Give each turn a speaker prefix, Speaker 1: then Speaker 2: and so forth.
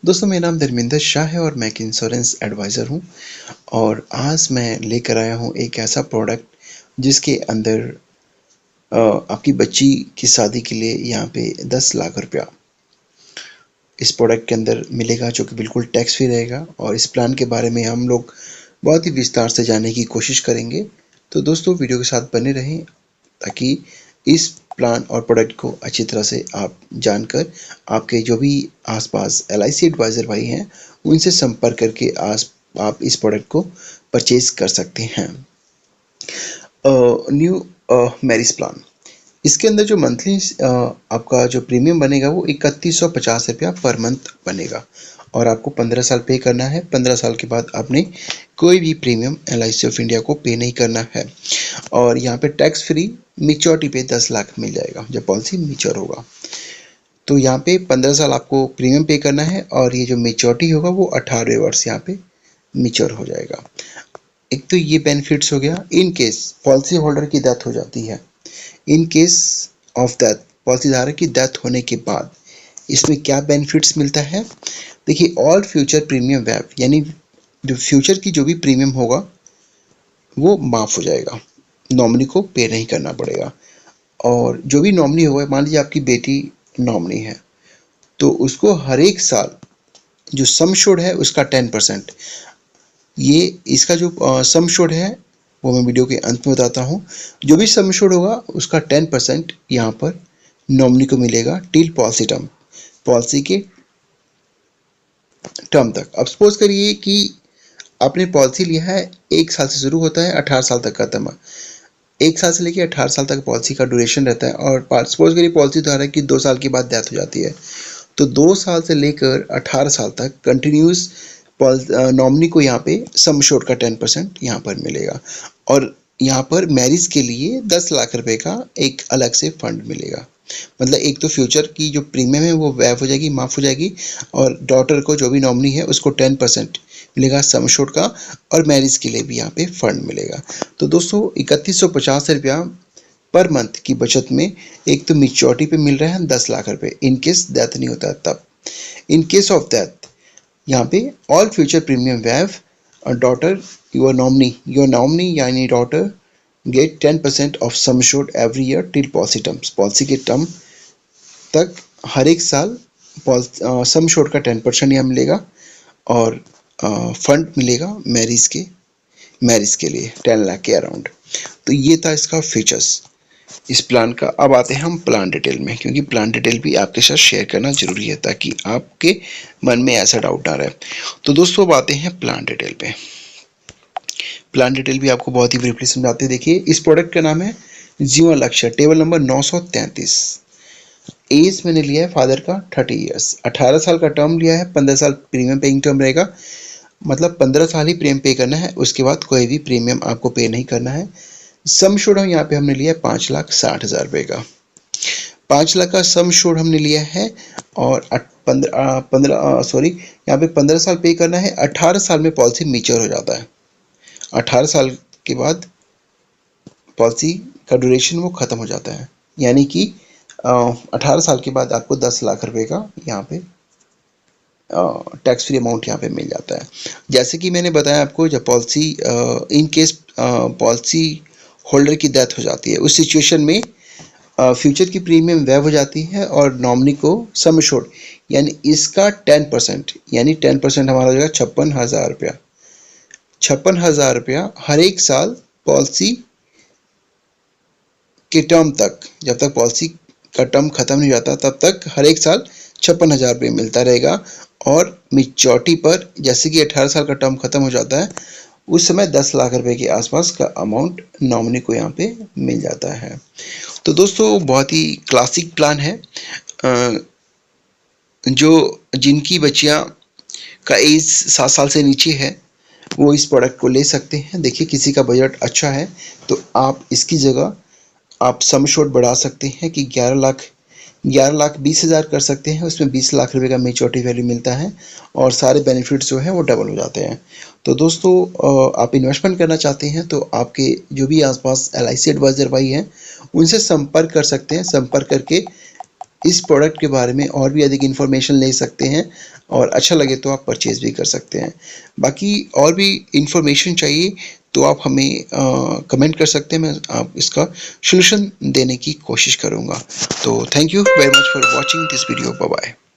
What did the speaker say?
Speaker 1: दोस्तों, मेरा नाम धर्मेंद्र शाह है और मैं एक इंश्योरेंस एडवाइज़र हूँ। और आज मैं लेकर आया हूँ एक ऐसा प्रोडक्ट जिसके अंदर आपकी बच्ची की शादी के लिए यहाँ पे 10 लाख रुपया इस प्रोडक्ट के अंदर मिलेगा, जो कि बिल्कुल टैक्स फ्री रहेगा। और इस प्लान के बारे में हम लोग बहुत ही विस्तार से जानने की कोशिश करेंगे। तो दोस्तों, वीडियो के साथ बने रहें ताकि इस प्लान और प्रोडक्ट को अच्छी तरह से आप जानकर आपके जो भी आसपास LIC एडवाइज़र भाई हैं उनसे संपर्क करके आज आप इस प्रोडक्ट को परचेज कर सकते हैं। न्यू मैरिज प्लान, इसके अंदर जो मंथली आपका जो प्रीमियम बनेगा वो 3150 रुपया पर मंथ बनेगा और आपको 15 साल पे करना है। 15 साल के बाद आपने कोई भी प्रीमियम LIC ऑफ इंडिया को पे नहीं करना है। और यहाँ पे टैक्स फ्री मैच्योरिटी पे 10 लाख मिल जाएगा जब पॉलिसी मैच्योर होगा। तो यहाँ पे 15 साल आपको प्रीमियम पे करना है और ये जो मैच्योरिटी होगा वो 18वें वर्ष यहाँ पे मैच्योर हो जाएगा। एक तो ये बेनिफिट्स हो गया। इन केस पॉलिसी होल्डर की डेथ हो जाती है, in case of death, policy धारक की डेथ होने के बाद इसमें क्या बेनिफिट्स मिलता है। देखिए, ऑल फ्यूचर प्रीमियम वैव, यानी जो फ्यूचर की जो भी प्रीमियम होगा वो माफ़ हो जाएगा, नॉमिनी को पे नहीं करना पड़ेगा। और जो भी नॉमिनी होगा, मान लीजिए आपकी बेटी नॉमिनी है, तो उसको हर एक साल जो सम एश्योर्ड है उसका 10%, ये इसका जो सम एश्योर्ड है वो मैं वीडियो के अंत में बताता हूँ। जो भी सम एश्योर्ड होगा उसका 10% यहाँ पर नॉमिनी को मिलेगा टिल पॉलिसी टर्म, पॉलिसी के टर्म तक। अब सपोज करिए कि आपने पॉलिसी लिया है, 1 साल से शुरू होता है, 18 साल तक खत्म है। 1 साल से लेकर 18 साल तक पॉलिसी का ड्यूरेशन रहता है। और सपोज करिए पॉलिसी धारक की 2 साल के बाद डेथ हो जाती है, तो 2 साल से लेकर 18 साल तक कंटिन्यूस नॉमिनी को यहाँ पे सम एश्योर्ड का 10% यहाँ पर मिलेगा। और यहाँ पर मैरिज के लिए 10 लाख रुपए का एक अलग से फंड मिलेगा। मतलब एक तो फ्यूचर की जो प्रीमियम है वो वैव हो जाएगी, माफ़ हो जाएगी, और डॉटर को जो भी नॉमिनी है उसको 10% मिलेगा सम एश्योर्ड का, और मैरिज के लिए भी यहाँ पे फंड मिलेगा। तो दोस्तों, 3150 रुपया पर मंथ की बचत में एक तो मैच्योरिटी पे मिल रहा है 10 लाख रुपए, इन केस डेथ नहीं होता तब। इन केस ऑफ डेथ यहाँ पे all future premium waive daughter your nominee यानी daughter get 10% of sum assured every year till policy terms, policy के टर्म तक हर एक साल सम एश्योर्ड का 10% यहाँ मिलेगा। और फंड मिलेगा मैरिज के लिए 10 लाख के अराउंड। तो ये था इसका फीचर्स इस प्लान का। अब आते हैं हम प्लान डिटेल में, क्योंकि प्लान डिटेल भी आपके साथ शेयर करना जरूरी है ताकि आपके मन में ऐसा डाउट ना रहे। तो दोस्तों, अब आते हैं प्लान डिटेल पे। प्लान डिटेल भी आपको बहुत ही ब्रीफली समझाते हैं। देखिए, इस प्रोडक्ट का नाम है जीवन लक्ष्य, टेबल नंबर 933। एज मैंने लिया है फादर का 30 ईयर्स, 18 साल का टर्म लिया है, 15 साल प्रीमियम पेइंग टर्म रहेगा। मतलब 15 साल ही प्रीमियम पे करना है, उसके बाद कोई भी प्रीमियम आपको पे नहीं करना है। सम एश्योर्ड हम यहाँ पे हमने लिया 5,60,000 रुपये का, 5 लाख का सम एश्योर्ड हमने लिया है। और 15 साल पे करना है। 18 साल में पॉलिसी मैच्योर हो जाता है, 18 साल के बाद पॉलिसी का ड्यूरेशन वो ख़त्म हो जाता है, यानी कि 18 साल के बाद आपको 10 लाख रुपए का यहाँ पे टैक्स फ्री अमाउंट यहाँ पे मिल जाता है। जैसे कि मैंने बताया आपको, जब policy in case policy holder की डेथ हो जाती है, उस सिचुएशन में फ्यूचर की प्रीमियम वैव हो जाती है और नॉमिनी को सम एश्योर्ड यानी इसका 10%, यानी 10% हमारा हो जाएगा 56,000 रुपया। 56,000 रुपया हर एक साल पॉलिसी के टर्म तक, जब तक पॉलिसी का टर्म खत्म नहीं जाता तब तक हर एक साल 56,000 रुपये मिलता रहेगा। और मैच्योरिटी पर, जैसे कि 18 साल का टर्म खत्म हो जाता है, उस समय 10 लाख रुपए के आसपास का अमाउंट नॉमिनी को यहाँ पे मिल जाता है। तो दोस्तों, बहुत ही क्लासिक प्लान है। जो जिनकी बच्चियाँ का एज 7 साल से नीचे है वो इस प्रोडक्ट को ले सकते हैं। देखिए, किसी का बजट अच्छा है तो आप इसकी जगह आप सम एश्योर्ड बढ़ा सकते हैं कि 11,20,000 कर सकते हैं। उसमें 20 लाख रुपए का मैच्योरिटी वैल्यू मिलता है और सारे बेनिफिट्स जो हैं वो डबल हो जाते हैं। तो दोस्तों, आप इन्वेस्टमेंट करना चाहते हैं तो आपके जो भी आसपास LIC एडवाइज़र भाई हैं उनसे संपर्क कर सकते हैं। संपर्क करके इस प्रोडक्ट के बारे में और भी अधिक इन्फॉर्मेशन ले सकते हैं और अच्छा लगे तो आप परचेज़ भी कर सकते हैं। बाकी और भी इन्फॉर्मेशन चाहिए तो आप हमें कमेंट कर सकते हैं, मैं आप इसका सॉल्यूशन देने की कोशिश करूँगा। तो thank you very much for watching this video. Bye bye.